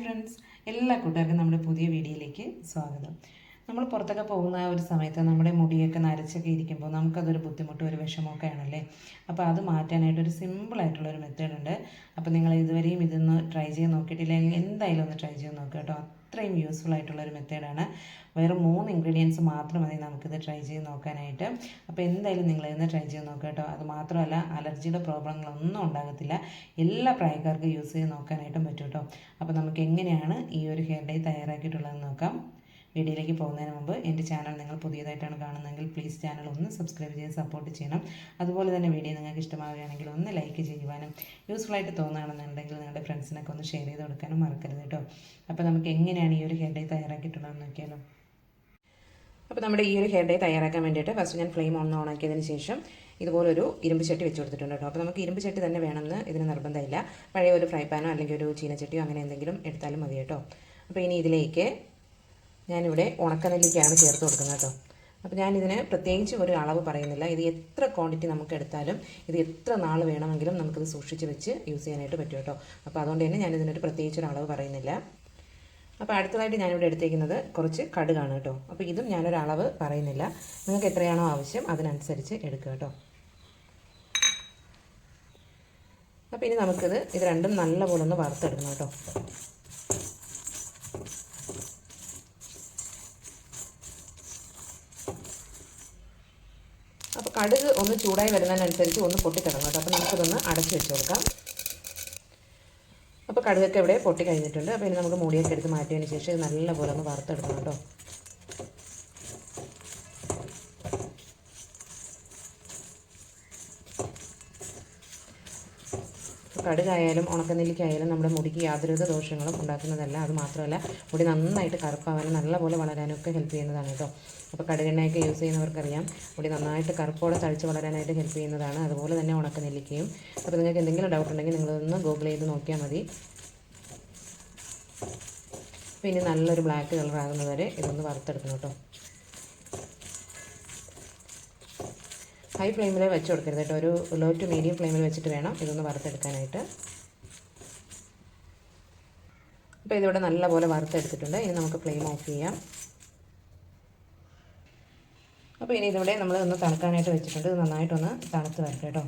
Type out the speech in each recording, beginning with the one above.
Friends, എല്ലാ കൂട്ടുകാർക്കും നമ്മുടെ പുതിയ വീഡിയോയിലേക്ക് സ്വാഗതം. നമ്മൾ പുറത്തൊക്കെ പോകുന്ന ഒരു സമയത്ത് നമ്മുടെ മുടിയൊക്കെ നരച്ചൊക്കെ ഇരിക്കുമ്പോൾ നമുക്കതൊരു ബുദ്ധിമുട്ടും ഒരു വിഷമമൊക്കെ ആണല്ലേ. അപ്പോൾ അത് മാറ്റാനായിട്ട് ഒരു സിമ്പിളായിട്ടുള്ളൊരു മെത്തേഡ് ഉണ്ട്. അപ്പോൾ നിങ്ങൾ ഇതുവരെയും ഇതൊന്ന് ട്രൈ ചെയ്ത് നോക്കിയിട്ടില്ലെങ്കിൽ എന്തായാലും ഒന്ന് ട്രൈ ചെയ്ത് നോക്കുക കേട്ടോ. അത്രയും യൂസ്ഫുൾ ആയിട്ടുള്ളൊരു മെത്തേഡാണ്. വേറെ 3 ഇൻഗ്രീഡിയൻസ് മാത്രം മതി നമുക്കിത് ട്രൈ ചെയ്ത് നോക്കാനായിട്ട്. അപ്പോൾ എന്തായാലും നിങ്ങളിതൊന്ന് ട്രൈ ചെയ്ത് നോക്കുക കേട്ടോ. അത് മാത്രമല്ല അലർജിയുടെ പ്രോബ്ലങ്ങളൊന്നും ഉണ്ടാകത്തില്ല. എല്ലാ പ്രായക്കാർക്കും യൂസ് ചെയ്ത് നോക്കാനായിട്ടും പറ്റും കേട്ടോ. അപ്പോൾ നമുക്ക് എങ്ങനെയാണ് ഈ ഒരു ഹെയർ ഡൈ തയ്യാറാക്കിയിട്ടുള്ളതെന്ന് നോക്കാം. വീഡിയോയിലേക്ക് പോകുന്നതിന് മുമ്പ് എൻ്റെ ചാനൽ നിങ്ങൾ പുതിയതായിട്ടാണ് കാണുന്നതെങ്കിൽ പ്ലീസ് ചാനൽ ഒന്ന് സബ്സ്ക്രൈബ് ചെയ്ത് സപ്പോർട്ട് ചെയ്യണം. അതുപോലെ തന്നെ വീഡിയോ നിങ്ങൾക്ക് ഇഷ്ടമാവുകയാണെങ്കിൽ ഒന്ന് ലൈക്ക് ചെയ്യുവാനും യൂസ്ഫുള്ളായിട്ട് തോന്നുകയാണെന്നുണ്ടെങ്കിൽ നിങ്ങളുടെ ഫ്രണ്ട്സിനൊക്കെ ഒന്ന് ഷെയർ ചെയ്ത് കൊടുക്കാനും മറക്കരുത് കേട്ടോ. അപ്പോൾ നമുക്ക് എങ്ങനെയാണ് ഈ ഒരു ഹെയർ ഡൈ തയ്യാറാക്കിയിട്ടുള്ളതെന്ന് നോക്കിയാലോ. അപ്പോൾ നമ്മുടെ ഈ ഒരു ഹെയർ ഡൈ തയ്യാറാക്കാൻ വേണ്ടിയിട്ട് ഫസ്റ്റ് ഞാൻ ഫ്ലെയിം ഓണാക്കിയതിന് ശേഷം ഇതുപോലൊരു ഇരുമ്പ് ചട്ടി വെച്ച് കൊടുത്തിട്ടുണ്ട് കേട്ടോ. അപ്പോൾ നമുക്ക് ഇരുമ്പ് ചട്ടി തന്നെ വേണമെന്ന് ഇതിന് നിർബന്ധമില്ല. പഴയ ഒരു ഫ്രൈ പാനോ അല്ലെങ്കിൽ ഒരു ചീനച്ചട്ടിയോ അങ്ങനെ എന്തെങ്കിലും എടുത്താലും മതി കേട്ടോ. അപ്പോൾ ഇനി ഇതിലേക്ക് ഞാനിവിടെ ഉണക്കനെല്ലിക്കയാണ് ചേർത്ത് കൊടുക്കുന്നത് കേട്ടോ. അപ്പോൾ ഞാനിതിന് പ്രത്യേകിച്ച് ഒരു അളവ് പറയുന്നില്ല. ഇത് എത്ര ക്വാണ്ടിറ്റി നമുക്ക് എടുത്താലും ഇത് എത്ര നാൾ വേണമെങ്കിലും നമുക്കിത് സൂക്ഷിച്ച് വെച്ച് യൂസ് ചെയ്യാനായിട്ട് പറ്റും കേട്ടോ. അപ്പോൾ അതുകൊണ്ട് തന്നെ ഞാനിതിനൊരു പ്രത്യേകിച്ചൊരു അളവ് പറയുന്നില്ല. അപ്പോൾ അടുത്തതായിട്ട് ഞാനിവിടെ എടുത്തേക്കുന്നത് കുറച്ച് കടുകാണ് കേട്ടോ. അപ്പോൾ ഇതും ഞാനൊരളവ് പറയുന്നില്ല. നിങ്ങൾക്ക് എത്രയാണോ ആവശ്യം അതിനനുസരിച്ച് എടുക്കുക കേട്ടോ. അപ്പോൾ ഇനി ഇത് രണ്ടും നല്ലപോലെ ഒന്ന് വറുത്തെടുക്കണം കേട്ടോ. അപ്പോൾ കടുക് ഒന്ന് ചൂടായി വരുന്നതിനനുസരിച്ച് ഒന്ന് പൊട്ടിക്കിടണം കേട്ടോ. അപ്പോൾ നമുക്കിതൊന്ന് അടച്ചു വെച്ച് കൊടുക്കാം. അപ്പോൾ കടുകൊക്കെ ഇവിടെ പൊട്ടി കഴിഞ്ഞിട്ടുണ്ട്. അപ്പോൾ ഇനി നമുക്ക് മൂടിയൊക്കെ എടുത്ത് മാറ്റിയതിന് ശേഷം ഇത് നല്ലപോലെ ഒന്ന് വറുത്തെടുക്കണം കേട്ടോ. കടുകായാലും ഉണക്കനെല്ലിക്കായാലും നമ്മുടെ മുടിക്ക് യാതൊരുവിധ ദോഷങ്ങളും ഉണ്ടാക്കുന്നതല്ല. അത് മാത്രമല്ല മുടി നന്നായിട്ട് കറുപ്പാവാനും നല്ലപോലെ വളരാനും ഒക്കെ ഹെൽപ്പ് ചെയ്യുന്നതാണ് കേട്ടോ. അപ്പോൾ കടുകെണ്ണയൊക്കെ യൂസ് ചെയ്യുന്നവർക്കറിയാം മുടി നന്നായിട്ട് കറുപ്പോടെ തഴിച്ച് വളരാനായിട്ട് ഹെൽപ്പ് ചെയ്യുന്നതാണ്. അതുപോലെ തന്നെ ഉണക്കനെല്ലിക്കയും. അപ്പോൾ നിങ്ങൾക്ക് എന്തെങ്കിലും ഡൗട്ട് ഉണ്ടെങ്കിൽ നിങ്ങളൊന്ന് ഗൂഗിൾ ചെയ്ത് നോക്കിയാൽ മതി. പിന്നെ നല്ലൊരു ബ്ലാക്ക് കളർ ആകുന്നത് വരെ ഇതൊന്ന് വറുത്തെടുക്കണം കേട്ടോ. ഹൈ ഫ്ലെയിമിൽ വെച്ച് കൊടുക്കരുത് കേട്ടോ. ഒരു ലോ ടു മീഡിയം ഫ്ലെയിമിൽ വെച്ചിട്ട് വേണം ഇതൊന്ന് വറുത്തെടുക്കാനായിട്ട്. അപ്പോൾ ഇതിവിടെ നല്ലപോലെ വറുത്തെടുത്തിട്ടുണ്ട്. ഇനി നമുക്ക് ഫ്ലെയിം ഓഫ് ചെയ്യാം. അപ്പോൾ ഇനി ഇതിവിടെ നമ്മൾ ഒന്ന് തണുക്കാനായിട്ട് വെച്ചിട്ടുണ്ട്. ഇത് നന്നായിട്ടൊന്ന് തണുത്ത് വരട്ടെ കേട്ടോ.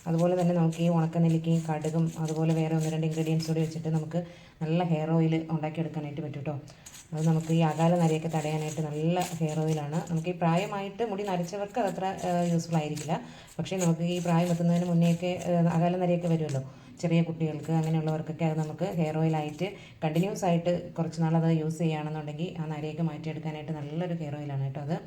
അതുപോലെ തന്നെ നമുക്ക് ഈ ഉണക്കനെല്ലിക്കയും കടുകും അതുപോലെ വേറെ 1-2 ഇൻഗ്രീഡിയൻസ് കൂടി വെച്ചിട്ട് നമുക്ക് നല്ല ഹെയർ ഓയിൽ ഉണ്ടാക്കിയെടുക്കാനായിട്ട് പറ്റും കേട്ടോ. അത് നമുക്ക് ഈ അകാല നരയൊക്കെ തടയാനായിട്ട് നല്ല ഹെയർ ഓയിലാണ്. നമുക്ക് ഈ പ്രായമായിട്ട് മുടി നരച്ചവർക്ക് അതത്ര യൂസ്ഫുൾ ആയിരിക്കില്ല. പക്ഷേ നമുക്ക് ഈ പ്രായം എത്തുന്നതിന് മുന്നേയൊക്കെ അകാല നരയൊക്കെ വരുമല്ലോ ചെറിയ കുട്ടികൾക്ക്, അങ്ങനെയുള്ളവർക്കൊക്കെ അത് നമുക്ക് ഹെയർ ഓയിലായിട്ട് കണ്ടിന്യൂസ് ആയിട്ട് കുറച്ച് നാളത് യൂസ് ചെയ്യുകയാണെന്നുണ്ടെങ്കിൽ ആ നരയൊക്കെ മാറ്റിയെടുക്കാനായിട്ട് നല്ലൊരു ഹെയർ ഓയിലാണ് കേട്ടോ അത്.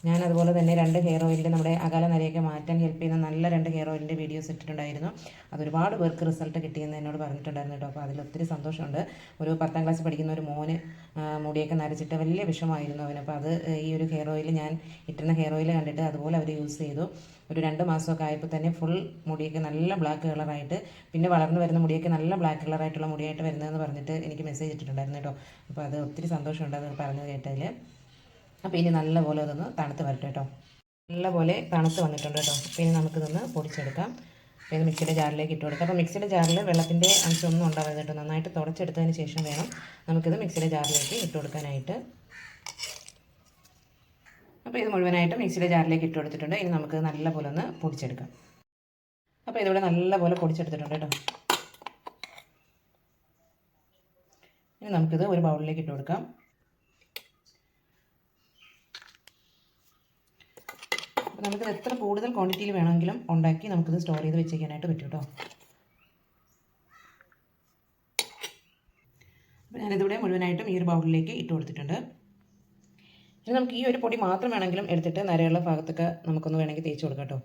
ഞാൻ അതുപോലെ തന്നെ 2 ഹെയർ ഓയിലിൻ്റെ നമ്മുടെ അകാല നരയൊക്കെ മാറ്റാൻ ഹെൽപ്പ് ചെയ്യുന്ന നല്ല 2 ഹെയർ ഓയിലിൻ്റെ വീഡിയോസ് ഇട്ടിട്ടുണ്ടായിരുന്നു. അതൊരുപാട് പേർക്ക് റിസൾട്ട് കിട്ടിയെന്ന് എന്നോട് പറഞ്ഞിട്ടുണ്ടായിരുന്നു കേട്ടോ. അപ്പോൾ അതിലൊത്തിരി സന്തോഷമുണ്ട്. ഒരു 10ാം ക്ലാസ്സിൽ പഠിക്കുന്ന ഒരു മോന് മുടിയൊക്കെ നരച്ചിട്ട് വലിയ വിഷമമായിരുന്നു അവന്. അപ്പോൾ അത് ഈ ഒരു ഹെയർ ഓയിൽ ഞാൻ ഇട്ടിരുന്ന ഹെയർ ഓയിൽ കണ്ടിട്ട് അതുപോലെ അവർ യൂസ് ചെയ്തു. ഒരു 2 മാസമൊക്കെ ആയപ്പോൾ തന്നെ ഫുൾ മുടിയൊക്കെ നല്ല ബ്ലാക്ക് കളറായിട്ട്, പിന്നെ വളർന്നു വരുന്ന മുടിയൊക്കെ നല്ല ബ്ലാക്ക് കളറായിട്ടുള്ള മുടിയായിട്ട് വരുന്നതെന്ന് പറഞ്ഞിട്ട് എനിക്ക് മെസ്സേജ് ഇട്ടിട്ടുണ്ടായിരുന്നു കേട്ടോ. അപ്പോൾ അത് ഒത്തിരി സന്തോഷമുണ്ട് അത് പറഞ്ഞത് കേട്ടതിൽ. അപ്പോൾ ഇനി നല്ലപോലെ അതൊന്ന് തണുത്ത് വരട്ടെ കേട്ടോ. നല്ലപോലെ തണുത്ത് വന്നിട്ടുണ്ട് കേട്ടോ. അപ്പോൾ ഇനി നമുക്കിതൊന്ന് പൊടിച്ചെടുക്കാം. അപ്പോൾ ഇത് മിക്സിയുടെ ജാറിലേക്ക് ഇട്ട് കൊടുക്കാം. അപ്പോൾ മിക്സിയുടെ ജാറിൽ വെള്ളത്തിൻ്റെ അംശമൊന്നും ഉണ്ടാവരുത് കേട്ടോ. നന്നായിട്ട് തുടച്ചെടുത്തതിന് ശേഷം വേണം നമുക്കിത് മിക്സിയുടെ ജാറിലേക്ക് ഇട്ട് കൊടുക്കാനായിട്ട്. അപ്പോൾ ഇത് മുഴുവനായിട്ട് മിക്സിയുടെ ജാറിലേക്ക് ഇട്ട് കൊടുത്തിട്ടുണ്ട്. ഇനി നമുക്ക് നല്ലപോലെ ഒന്ന് പൊടിച്ചെടുക്കാം. അപ്പോൾ ഇതിവിടെ നല്ലപോലെ പൊടിച്ചെടുത്തിട്ടുണ്ട് കേട്ടോ. ഇനി നമുക്കിത് ഒരു ബൗളിലേക്ക് ഇട്ട് കൊടുക്കാം. നമുക്കിത് എത്ര കൂടുതൽ ക്വാണ്ടിറ്റിയിൽ വേണമെങ്കിലും ഉണ്ടാക്കി നമുക്കിത് സ്റ്റോർ ചെയ്ത് വെച്ചേക്കാനായിട്ട് പറ്റും കേട്ടോ. അപ്പോൾ ഞാനിതിവിടെ മുഴുവനായിട്ടും ഈ ഒരു ബൗളിലേക്ക് ഇട്ട് കൊടുത്തിട്ടുണ്ട്. ഇനി നമുക്ക് ഈ ഒരു പൊടി മാത്രം വേണമെങ്കിലും എടുത്തിട്ട് നരയുള്ള ഭാഗത്തൊക്കെ നമുക്കൊന്ന് വേണമെങ്കിൽ തേച്ച് കൊടുക്കാം കേട്ടോ.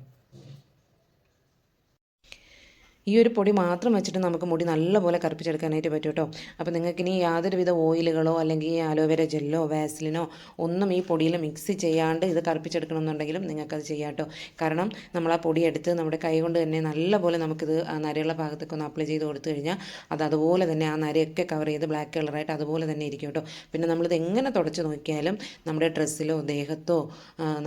ഈ ഒരു പൊടി മാത്രം വെച്ചിട്ട് നമുക്ക് മുടി നല്ലപോലെ കറുപ്പിച്ചെടുക്കാനായിട്ട് പറ്റും കേട്ടോ. അപ്പോൾ നിങ്ങൾക്കിനി യാതൊരുവിധ ഓയിലുകളോ അല്ലെങ്കിൽ ആലോവേര ജെല്ലോ വാസ്ലിനോ ഒന്നും ഈ പൊടിയിൽ മിക്സ് ചെയ്യാണ്ട് ഇത് കറുപ്പിച്ചെടുക്കണമെന്നുണ്ടെങ്കിലും നിങ്ങൾക്കത് ചെയ്യാം കേട്ടോ. കാരണം നമ്മൾ ആ പൊടി എടുത്ത് നമ്മുടെ കൈ കൊണ്ട് തന്നെ നല്ലപോലെ നമുക്കിത് ആ നരയുള്ള ഭാഗത്തൊക്കെ ഒന്ന് അപ്ലൈ ചെയ്ത് കൊടുത്തു കഴിഞ്ഞാൽ അത് അതുപോലെ തന്നെ ആ നരയൊക്കെ കവർ ചെയ്ത് ബ്ലാക്ക് കളറായിട്ട് അതുപോലെ തന്നെ ഇരിക്കും കേട്ടോ. പിന്നെ നമ്മളിത് എങ്ങനെ തുടച്ച് നോക്കിയാലും നമ്മുടെ ഡ്രസ്സിലോ ദേഹത്തോ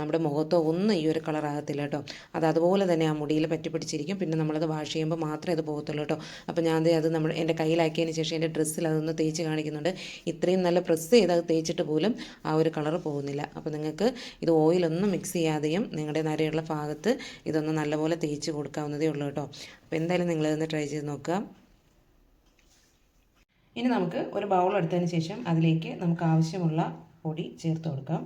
നമ്മുടെ മുഖത്തോ ഒന്നും ഈ ഒരു കളറാകത്തില്ല കേട്ടോ. അത് അതുപോലെ തന്നെ ആ മുടിയിൽ പറ്റി പിടിച്ചിരിക്കും. പിന്നെ നമ്മളത് വാഷ് ചെയ്യുമ്പോൾ മാത്രമേ അത് പോകത്തുള്ളൂ കേട്ടോ. അപ്പോൾ ഞാൻ അത് എൻ്റെ കയ്യിലാക്കിയതിന് ശേഷം എൻ്റെ ഡ്രസ്സിൽ അതൊന്ന് തേച്ച് കാണിക്കുന്നുണ്ട്. ഇത്രയും നല്ല പ്രസ് ചെയ്ത് അത് തേച്ചിട്ട് പോലും ആ ഒരു കളറ് പോകുന്നില്ല. അപ്പോൾ നിങ്ങൾക്ക് ഇത് ഓയിലൊന്നും മിക്സ് ചെയ്യാതെയും നിങ്ങളുടെ നരയുള്ള ഭാഗത്ത് ഇതൊന്ന് നല്ലപോലെ തേച്ച് കൊടുക്കാവുന്നതേ ഉള്ളൂ കേട്ടോ. അപ്പോൾ എന്തായാലും നിങ്ങളിതൊന്ന് ട്രൈ ചെയ്ത് നോക്കുക. ഇനി നമുക്ക് ഒരു ബൗൾ എടുത്തതിന് ശേഷം അതിലേക്ക് നമുക്ക് ആവശ്യമുള്ള പൊടി ചേർത്ത് കൊടുക്കാം.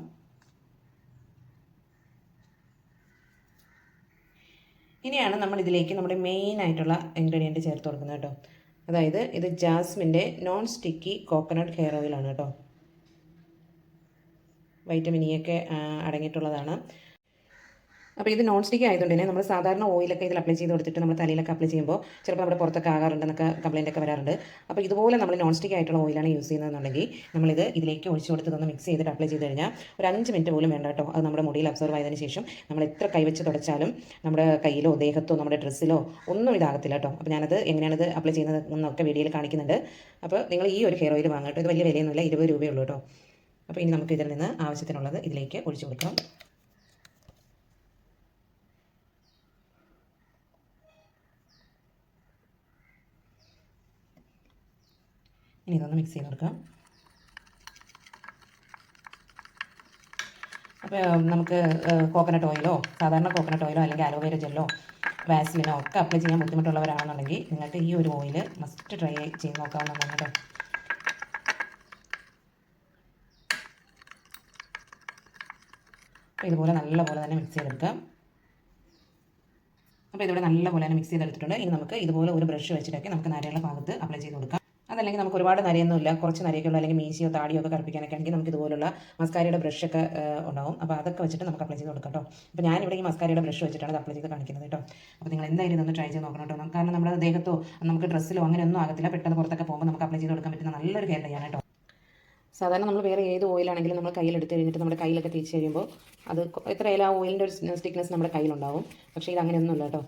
ഇനിയാണ് നമ്മൾ ഇതിലേക്ക് നമ്മുടെ മെയിൻ ആയിട്ടുള്ള ഇൻഗ്രീഡിയൻറ്റ് ചേർത്ത് കൊടുക്കുന്നത് കേട്ടോ. അതായത് ഇത് ജാസ്മിൻ്റെ നോൺ സ്റ്റിക്കി കോക്കനട്ട് ഹെയർ ഓയിലാണ് കേട്ടോ. വൈറ്റമിൻ ഇ ഒക്കെ അടങ്ങിയിട്ടുള്ളതാണ്. അപ്പോൾ ഇത് നോൺ സ്റ്റിക്ക് ആയതുകൊണ്ട് തന്നെ നമ്മൾ സാധാരണ ഓയിലൊക്കെ ഇതിൽ അപ്ലൈ ചെയ്ത് കൊടുത്തിട്ട് നമ്മൾ തലയിലൊക്കെ അപ്ലൈ ചെയ്യുമ്പോൾ ചിലപ്പോൾ നമ്മുടെ പുറത്തൊക്കെ ആകാറുണ്ടെന്നൊക്കെ കംപ്ലയിൻ്റ് ഒക്കെ വരാറുണ്ട്. അപ്പോൾ ഇതുപോലെ നമ്മൾ നോൺ സ്റ്റിക്ക് ആയിട്ടുള്ള ഓയിലാണ് യൂസ് ചെയ്യുന്നതെന്നുണ്ടെങ്കിൽ നമ്മളിത് ഇതിലേക്ക് ഒഴിച്ച് കൊടുത്ത് മിക്സ് ചെയ്തിട്ട് അപ്ലൈ ചെയ്ത് കഴിഞ്ഞാൽ ഒരു 5 മിനിറ്റ് പോലും വേണ്ട കേട്ടോ. അത് നമ്മുടെ മുടിയിൽ അബ്സർവ് ആയതിനു ശേഷം നമ്മൾ എത്ര കൈവച്ച് തുടച്ചാലും നമ്മുടെ കയ്യിലോ ദേഹത്തോ നമ്മുടെ ഡ്രസ്സിലോ ഒന്നും ഇതാകത്തില്ല കേട്ടോ. അപ്പോൾ ഞാനത് എങ്ങനെയാണിത് അപ്ലൈ ചെയ്യുന്നത് എന്നൊക്കെ വീഡിയോയിൽ കാണിക്കുന്നുണ്ട്. അപ്പോൾ നിങ്ങൾ ഈ ഒരു ഹെയർ ഓയിൽ വാങ്ങാം കേട്ടോ. ഇത് വലിയ വിലയൊന്നുമില്ല, 20 രൂപയുള്ളൂ കേട്ടോ. അപ്പോൾ ഇനി നമുക്ക് ഇതിൽ നിന്ന് ആവശ്യത്തിനുള്ളത് ഇതിലേക്ക് ഒഴിച്ച് കൊടുക്കാം. ഇനി ഇതൊന്ന് മിക്സ് ചെയ്ത് കൊടുക്കാം. അപ്പോൾ നമുക്ക് കോക്കനട്ട് ഓയിലോ സാധാരണ കോക്കനട്ട് ഓയിലോ അല്ലെങ്കിൽ അലോവേര ജെല്ലോ വാസ്ലിനോ ഒക്കെ അപ്ലൈ ചെയ്യാൻ ബുദ്ധിമുട്ടുള്ളവരാണെന്നുണ്ടെങ്കിൽ നിങ്ങൾക്ക് ഈ ഒരു ഓയിൽ മസ്റ്റ് ട്രൈ ചെയ്ത് നോക്കാവുന്നതാണ് കേട്ടോ. അപ്പോൾ ഇതുപോലെ നല്ലപോലെ തന്നെ മിക്സ് ചെയ്തെടുക്കാം. അപ്പോൾ ഇതിവിടെ നല്ലപോലെ തന്നെ മിക്സ് ചെയ്തെടുത്തിട്ടുണ്ട്. ഇനി നമുക്ക് ഇതുപോലെ ഒരു ബ്രഷ് വെച്ചിട്ടൊക്കെ നമുക്ക് നരയുള്ള ഭാഗത്ത് അപ്ലൈ ചെയ്ത് കൊടുക്കാം. അതല്ലെങ്കിൽ നമുക്ക് ഒരുപാട് നരയൊന്നുമില്ല, കുറച്ച് നരയൊക്കെ ഉള്ളൂ, അല്ലെങ്കിൽ മീശയോ താടിയോ ഒക്കെ കറുപ്പിക്കാനൊക്കെ ആണെങ്കിൽ നമുക്ക് ഇതുപോലുള്ള മസ്കാരയുടെ ബ്രഷൊക്കെ ഉണ്ടാവും. അപ്പോൾ അതൊക്കെ വെച്ചിട്ട് നമുക്ക് അപ്ലൈ ചെയ്ത് കൊടുക്കാം കേട്ടോ. അപ്പോൾ ഞാനിവിടെ ഈ മസ്കാരയുടെ ബ്രഷ് വെച്ചിട്ടാണ് അത് അപ്ലൈ ചെയ്ത് കാണിക്കുന്നത് കേട്ടോ. അപ്പോൾ നിങ്ങൾ എന്തായാലും ഇതൊന്ന് ട്രൈ ചെയ്ത് നോക്കണം കേട്ടോ. കാരണം നമ്മുടെ ദേഹത്തോ നമുക്ക് ഡ്രസ്സിലോ അങ്ങനെയൊന്നും ആകത്തില്ല. പെട്ടെന്ന് പുറത്തൊക്കെ പോകുമ്പോൾ നമുക്ക് അപ്ലൈ ചെയ്ത് കൊടുക്കാൻ പറ്റുന്ന നല്ലൊരു ഹെയർ ഡൈ ആണ് കേട്ടോ. സാധാരണ നമ്മൾ വേറെ ഏത് ഓയിലാണെങ്കിലും നമ്മൾ കയ്യിലെടുത്ത് കഴിഞ്ഞിട്ട് നമ്മുടെ കയ്യിലൊക്കെ തേച്ച് കഴിയുമ്പോൾ അത് എത്രയായാലും ആ ഓയിലിൻ്റെ ഒരു സ്റ്റിക്നെസ് നമ്മുടെ കയ്യിലുണ്ടാവും. പക്ഷേ ഇത് അങ്ങനെയൊന്നുമില്ല കേട്ടോ.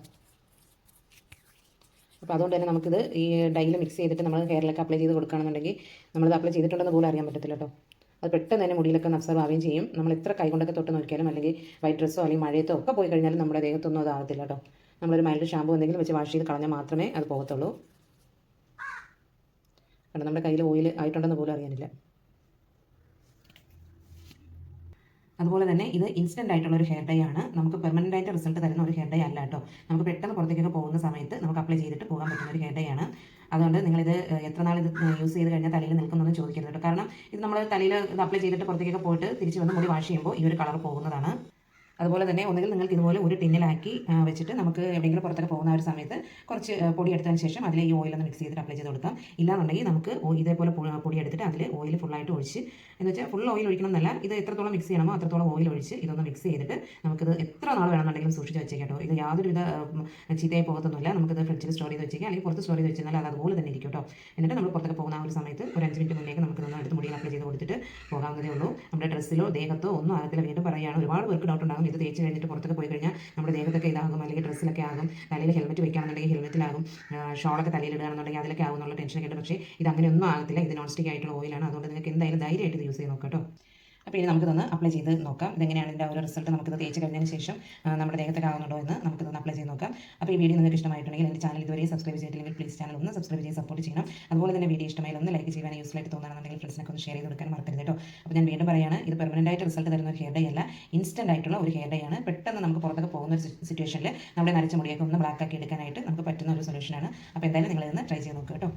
അപ്പോൾ അതുകൊണ്ട് തന്നെ നമുക്കിത് ഈ ഡൈയിൽ മിക്സ് ചെയ്തിട്ട് നമ്മൾ ഹെയറിലൊക്കെ അപ്ലൈ ചെയ്ത് കൊടുക്കുകയാണെന്നുണ്ടെങ്കിൽ നമ്മളിത് അപ്ലൈ ചെയ്തിട്ടുണ്ടെന്ന് പോലും അറിയാൻ പറ്റത്തില്ല കേട്ടോ. അത് പെട്ടെന്ന് തന്നെ മുടിയിലൊക്കെ അബ്സർവ് ആവുകയും ചെയ്യും. നമ്മൾ എത്ര കൈ കൊണ്ടൊക്കെ തൊട്ട് നോക്കിയാലും അല്ലെങ്കിൽ വൈറ്റ് ഡ്രസ്സോ അല്ലെങ്കിൽ മഴയത്തോ ഒക്കെ പോയി കഴിഞ്ഞാലും നമ്മുടെ ദേഹത്തൊന്നും അതാകത്തില്ല കേട്ടോ. നമ്മളൊരു മൈൽഡ് ഷാമ്പൂ എന്തെങ്കിലും വെച്ച് വാഷ് ചെയ്ത് കളഞ്ഞാൽ മാത്രമേ അത് പോകത്തുള്ളൂ. കാരണം നമ്മുടെ കയ്യിൽ ഓയിൽ ആയിട്ടുണ്ടെന്ന് പോലും അറിയാനില്ല. അതുപോലെ തന്നെ ഇത് ഇൻസ്റ്റൻ്റ് ആയിട്ടുള്ള ഒരു ഹെയർ ഡൈ ആണ്. നമുക്ക് പെർമനൻ്റ് ആയിട്ട് റിസൾട്ട് തരുന്ന ഒരു ഹെയർ ഡൈ അല്ല കേട്ടോ. നമുക്ക് പെട്ടെന്ന് പുറത്തേക്കൊക്കെ പോകുന്ന സമയത്ത് നമുക്ക് അപ്ലൈ ചെയ്തിട്ട് പോകാൻ പറ്റുന്ന ഒരു ഹെയർ ഡൈ ആണ്. അതുകൊണ്ട് നിങ്ങളിത് എത്ര നാൾ ഇത് യൂസ് ചെയ്ത് കഴിഞ്ഞാൽ തലയിൽ നിൽക്കുന്നൊന്നും ചോദിക്കരുത് കേട്ടോ. കാരണം ഇത് നമ്മൾ തലയിൽ ഇത് അപ്ലൈ ചെയ്തിട്ട് പുറത്തേക്കൊക്കെ പോയിട്ട് തിരിച്ച് വന്ന് മുടി വാഷ് ചെയ്യുമ്പോൾ ഈ ഒരു കളർ പോകുന്നതാണ്. അതുപോലെ തന്നെ ഒന്നുകിൽ നിങ്ങൾക്ക് ഇതുപോലെ ഒരു ടിന്നിലാക്കി വെച്ചിട്ട് നമുക്ക് എവിടെയെങ്കിലും പുറത്തൊക്കെ പോകുന്ന ഒരു സമയത്ത് കുറച്ച് പൊടി എടുത്തതിന് ശേഷം അതിൽ ഈ ഓയിലൊന്ന് മിക്സ് ചെയ്തിട്ട് അപ്ലൈ ചെയ്ത് കൊടുക്കാം. ഇല്ലാന്നുണ്ടെങ്കിൽ നമുക്ക് ഇതേപോലെ പൊടി എടുത്തിട്ട് അതിൽ ഓയിൽ ഫുള്ളായിട്ട് ഒഴിച്ച്, എന്ന് വെച്ചാൽ ഫുൾ ഓയിൽ ഒഴിക്കണം എന്നല്ല, ഇത് എത്രത്തോളം മിക്സ് ചെയ്യണമോ അത്രത്തോളം ഓയിൽ ഒഴിച്ച് ഇതൊന്ന് മിക്സ് ചെയ്തിട്ട് നമുക്കിത് എത്ര നാൾ വേണമെന്നുണ്ടെങ്കിലും സൂക്ഷിച്ച് വെച്ചേക്കാം കേട്ടോ. ഇത് യാതൊരുവിധ ചീത്തയായി പോകത്തൊന്നുമില്ല. നമുക്കിത് ഫ്രിഡ്ജിൽ സ്റ്റോർ ചെയ്ത് വെച്ചേക്കാം, അല്ലെങ്കിൽ പുറത്ത് സ്റ്റോർ ചെയ്ത് വെച്ചാൽ അത് അതുപോലെ തന്നെ ഇരിക്കും കേട്ടോ. എന്നിട്ട് നമ്മൾ പുറത്തൊക്കെ പോകുന്ന ആ ഒരു സമയത്ത് ഒരു 5 മിനിറ്റ് മുന്നേക്ക് നമുക്കിതൊന്ന് എടുത്ത് മുടിയിൽ അപ്ലൈ ചെയ്ത് കൊടുത്തിട്ട് പോകാവുന്നതേ ഉള്ളൂ. നമ്മുടെ ഡ്രസ്സിലോ ദേഹത്തോ ഒന്നും ആകത്തില്ല. വീണ്ടും പറയുകയാണ്, ഒരുപാട് പേർക്ക് ഡൗട്ട് ഉണ്ടാകും ഇത് തേച്ച് കഴിഞ്ഞിട്ട് പുറത്തൊക്കെ പോയി കഴിഞ്ഞാൽ നമ്മുടെ ദേഹത്തൊക്കെ ഇതാകും, അല്ലെങ്കിൽ ഡ്രസ്സിലൊക്കെ ആകും, തലയിൽ ഹെൽമെറ്റ് വയ്ക്കുകയാണെന്നുണ്ടെങ്കിൽ ഹെൽമെറ്റിലാകും, ഷോളൊക്കെ തലയിൽ ഇടുകയാണെന്നുണ്ടെങ്കിൽ അതിലൊക്കെ ആകും എന്നുള്ള ടെൻഷനൊക്കെ ഉണ്ട്. പക്ഷേ ഇത് അങ്ങനെയൊന്നും ആകത്തില്ല. ഇത് നോൺ സ്റ്റിക്ക് ആയിട്ടുള്ള ഓയിലാണ്. അതുകൊണ്ട് നിങ്ങൾക്ക് എന്തായാലും ധൈര്യമായിട്ട് ഇത് യൂസ് ചെയ്ത് നോക്കാം കേട്ടോ. അപ്പോൾ ഇനി നമുക്കിതൊന്ന് അപ്ലൈ ചെയ്ത് നോക്കാം. ഇതെങ്ങനെയാണ് ഇതിൻ്റെ ഒരു റിസൾട്ട് നമുക്കിത് തേച്ച് കഴിഞ്ഞതിന് ശേഷം നമ്മുടെ ദേഹത്തൊക്കെ ആകുന്നുണ്ടോ എന്ന് നമുക്കിതൊന്ന് അപ്ലൈ ചെയ്ത് നോക്കാം. അപ്പോൾ ഈ വീഡിയോ നിങ്ങൾക്ക് ഇഷ്ടമായിട്ടുണ്ടെങ്കിൽ എൻ്റെ ചാനൽ ഇതുവരെ സബ്സ്ക്രൈബ് ചെയ്തിട്ടില്ലെങ്കിൽ പ്ലീസ് ചാനൽ ഒന്ന് സബ്സ്ക്രൈബ് ചെയ്ത് സപ്പോർട്ട് ചെയ്യണം. അതുപോലെ തന്നെ വീഡിയോ ഇഷ്ടമായി ഒന്ന് ലൈക്ക് ചെയ്യാൻ യൂസ്ഫുൾ ആയിട്ട് തോന്നുകയാണെന്നുണ്ടെങ്കിൽ ഫ്രണ്ട്സിനൊക്കെ ഒന്ന് ഷെയർ ചെയ്ത് കൊടുക്കാൻ മറക്കരുത് കേട്ടോ. അപ്പോൾ ഞാൻ വീണ്ടും പറയുകയാണ്, ഇത് പെർമനൻ്റ് ആയിട്ട് റിസൾട്ട് തരുന്ന ഒരു ഹെയർ ഡൈ അല്ല, ഇൻസ്റ്റൻ്റ് ആയിട്ടുള്ള ഒരു ഹെയർ ഡൈ ആണ്. പെട്ടെന്ന് നമുക്ക് പുറത്തൊക്കെ പോകുന്ന ഒരു സിറ്റുവേഷനിൽ നമ്മുടെ നരച്ച മുടിയൊക്കെ ഒന്ന് ബ്ലാക്ക് ആക്കി എടുക്കാനായിട്ട് നമുക്ക് പറ്റുന്ന ഒരു സൊല്യൂഷനാണ്. അപ്പോൾ എന്തായാലും നിങ്ങളിതൊന്ന് ട്രൈ ചെയ്ത് നോക്കുക കേട്ടോ.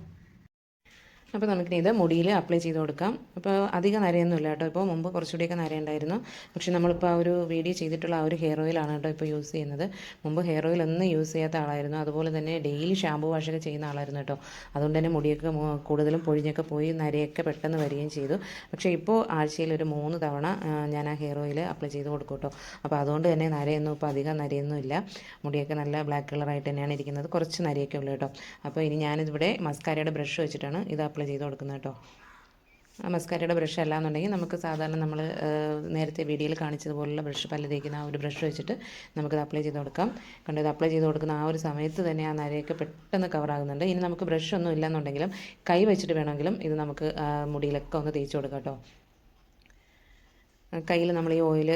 അപ്പോൾ നമുക്കിത് മുടിയിൽ അപ്ലൈ ചെയ്ത് കൊടുക്കാം. അപ്പോൾ അധികം നരയൊന്നുമില്ല കേട്ടോ. ഇപ്പോൾ മുമ്പ് കുറച്ചുകൂടിയൊക്കെ നരയുണ്ടായിരുന്നു. പക്ഷേ നമ്മളിപ്പോൾ ആ ഒരു വീഡിയോ ചെയ്തിട്ടുള്ള ആ ഒരു ഹെയർ ഓയിലാണ് കേട്ടോ ഇപ്പോൾ യൂസ് ചെയ്യുന്നത്. മുമ്പ് ഹെയർ ഓയിൽ ഒന്നും യൂസ് ചെയ്യാത്ത ആളായിരുന്നു. അതുപോലെ തന്നെ ഡെയിലി ഷാമ്പൂ വാഷൊക്കെ ചെയ്യുന്ന ആളായിരുന്നു കേട്ടോ. അതുകൊണ്ട് തന്നെ മുടിയൊക്കെ കൂടുതലും പൊഴിഞ്ഞൊക്കെ പോയി നരയൊക്കെ പെട്ടെന്ന് വരികയും ചെയ്തു. പക്ഷേ ഇപ്പോൾ ആഴ്ചയിൽ ഒരു 3 തവണ ഞാൻ ആ ഹെയർ ഓയിൽ അപ്ലൈ ചെയ്ത് കൊടുക്കും കേട്ടോ. അപ്പോൾ അതുകൊണ്ട് തന്നെ നരയൊന്നും ഇപ്പോൾ അധികം നരയൊന്നും ഇല്ല. മുടിയൊക്കെ നല്ല ബ്ലാക്ക് കളറായിട്ട് തന്നെയാണ് ഇരിക്കുന്നത്. കുറച്ച് നരയൊക്കെ ഉള്ളൂ കേട്ടോ. അപ്പോൾ ഇനി ഞാനിവിടെ മസ്കാരയുടെ ബ്രഷ് വെച്ചിട്ടാണ് ഇത് അപ്ലൈ ചെയ്ത് കൊടുക്കുന്നത് കേട്ടോ. മസ്കാരയുടെ ബ്രഷ് അല്ല എന്നുണ്ടെങ്കിൽ നമുക്ക് സാധാരണ നമ്മൾ നേരത്തെ വീഡിയോയിൽ കാണിച്ചതുപോലുള്ള ബ്രഷ്, പല്ല് തേക്കുന്ന ആ ഒരു ബ്രഷ് വെച്ചിട്ട് നമുക്കത് അപ്ലൈ ചെയ്ത് കൊടുക്കാം. കണ്ടു, ഇത് അപ്ലൈ ചെയ്ത് കൊടുക്കുന്ന ആ ഒരു സമയത്ത് തന്നെ ആ നരയൊക്കെ പെട്ടെന്ന് കവറാകുന്നുണ്ട്. ഇനി നമുക്ക് ബ്രഷ് ഒന്നും ഇല്ലെന്നുണ്ടെങ്കിലും കൈ വെച്ചിട്ട് വേണമെങ്കിലും ഇത് നമുക്ക് മുടിയിലൊക്കെ ഒന്ന് തേച്ച് കൊടുക്കാം കേട്ടോ. കയ്യിൽ നമ്മൾ ഈ ഓയിൽ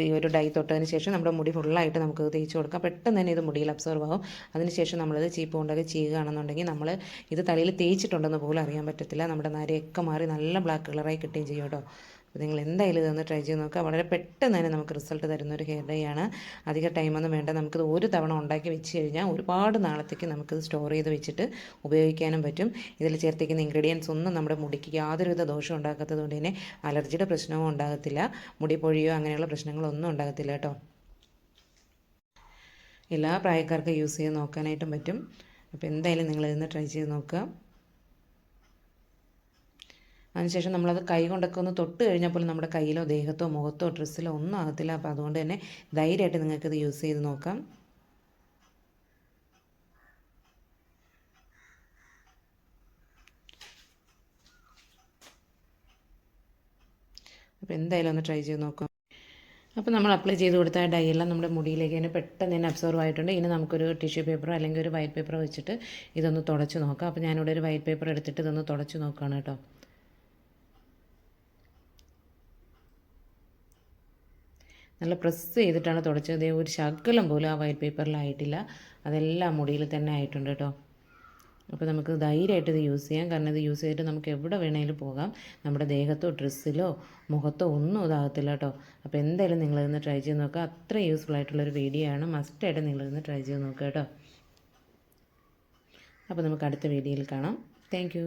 ഈ ഒരു ഡൈ തൊട്ടതിന് ശേഷം നമ്മുടെ മുടി ഫുള്ളായിട്ട് നമുക്ക് തേച്ച് കൊടുക്കാം. പെട്ടെന്ന് തന്നെ ഇത് മുടിയിൽ അബ്സോർവ് ആകും. അതിനുശേഷം നമ്മളിത് ചീപ്പ് കൊണ്ടൊക്കെ ചെയ്യുകയാണെന്നുണ്ടെങ്കിൽ നമ്മൾ ഇത് തലയിൽ തേച്ചിട്ടുണ്ടെന്ന് പോലും അറിയാൻ പറ്റത്തില്ല. നമ്മുടെ നരയൊക്കെ മാറി നല്ല ബ്ലാക്ക് കളറായി കിട്ടുകയും ചെയ്യും കേട്ടോ. അപ്പോൾ നിങ്ങൾ എന്തായാലും ഇതൊന്ന് ട്രൈ ചെയ്ത് നോക്കുക. വളരെ പെട്ടെന്ന് തന്നെ നമുക്ക് റിസൾട്ട് തരുന്ന ഒരു ഹെയർ ഡൈ ആണ്. അധിക ടൈമൊന്നും വേണ്ട. നമുക്കിത് ഒരു തവണ ഉണ്ടാക്കി വെച്ച് കഴിഞ്ഞാൽ ഒരുപാട് നാളത്തേക്ക് നമുക്കിത് സ്റ്റോർ ചെയ്ത് വെച്ചിട്ട് ഉപയോഗിക്കാനും പറ്റും. ഇതിൽ ചേർത്തിരിക്കുന്ന ഇൻഗ്രീഡിയൻസ് ഒന്നും നമ്മുടെ മുടിക്ക് യാതൊരുവിധ ദോഷവും ഉണ്ടാക്കാത്തത് കൊണ്ട് തന്നെ അലർജിയുടെ പ്രശ്നവും ഉണ്ടാകത്തില്ല, മുടി പൊഴിയോ അങ്ങനെയുള്ള പ്രശ്നങ്ങളൊന്നും ഉണ്ടാകത്തില്ല കേട്ടോ. എല്ലാ പ്രായക്കാർക്കും യൂസ് ചെയ്ത് നോക്കാനായിട്ടും പറ്റും. അപ്പോൾ എന്തായാലും നിങ്ങൾ ഇതൊന്ന് ട്രൈ ചെയ്ത് നോക്കുക. അതിനുശേഷം നമ്മളത് കൈ കൊണ്ടൊക്കെ ഒന്ന് തൊട്ട് കഴിഞ്ഞപ്പോൾ നമ്മുടെ കയ്യിലോ ദേഹത്തോ മുഖത്തോ ഡ്രസ്സിലോ ഒന്നും ആകത്തില്ല. അപ്പോൾ അതുകൊണ്ട് തന്നെ ധൈര്യമായിട്ട് നിങ്ങൾക്കിത് യൂസ് ചെയ്ത് നോക്കാം. അപ്പോൾ എന്തായാലും ഒന്ന് ട്രൈ ചെയ്ത് നോക്കാം. അപ്പോൾ നമ്മൾ അപ്ലൈ ചെയ്ത് കൊടുത്ത ഡൈ എല്ലാം നമ്മുടെ മുടിയിലേക്ക് തന്നെ പെട്ടെന്ന് തന്നെ അബ്സോർവ് ആയിട്ടുണ്ട്. ഇനി നമുക്കൊരു ടിഷ്യൂ പേപ്പറോ അല്ലെങ്കിൽ ഒരു വൈറ്റ് പേപ്പറോ വെച്ചിട്ട് ഇതൊന്ന് തുടച്ച് നോക്കാം. അപ്പോൾ ഞാനിവിടെ ഒരു വൈറ്റ് പേപ്പർ എടുത്തിട്ട് ഇതൊന്ന് തുടച്ച് നോക്കുകയാണ് കേട്ടോ. നല്ല പ്രസ് ചെയ്തിട്ടാണ് തുടച്ചത്. ഒരു ശകലം പോലും ആ വൈറ്റ് പേപ്പറിലായിട്ടില്ല. അതെല്ലാം മുടിയിൽ തന്നെ ആയിട്ടുണ്ട് കേട്ടോ. അപ്പോൾ നമുക്ക് ധൈര്യമായിട്ട് ഇത് യൂസ് ചെയ്യാം. കാരണം ഇത് യൂസ് ചെയ്തിട്ട് നമുക്ക് എവിടെ വേണമെങ്കിലും പോകാം. നമ്മുടെ ദേഹത്തോ ഡ്രസ്സിലോ മുഖത്തോ ഒന്നും ഇതാകത്തില്ല കേട്ടോ. അപ്പോൾ എന്തായാലും നിങ്ങളിതൊന്ന് ട്രൈ ചെയ്ത് നോക്കുക. അത്ര യൂസ്ഫുൾ ആയിട്ടുള്ളൊരു വീഡിയോ ആണ്. മസ്റ്റായിട്ട് നിങ്ങളിതൊന്ന് ട്രൈ ചെയ്ത് നോക്കുക കേട്ടോ. അപ്പോൾ നമുക്ക് അടുത്ത വീഡിയോയിൽ കാണാം. താങ്ക്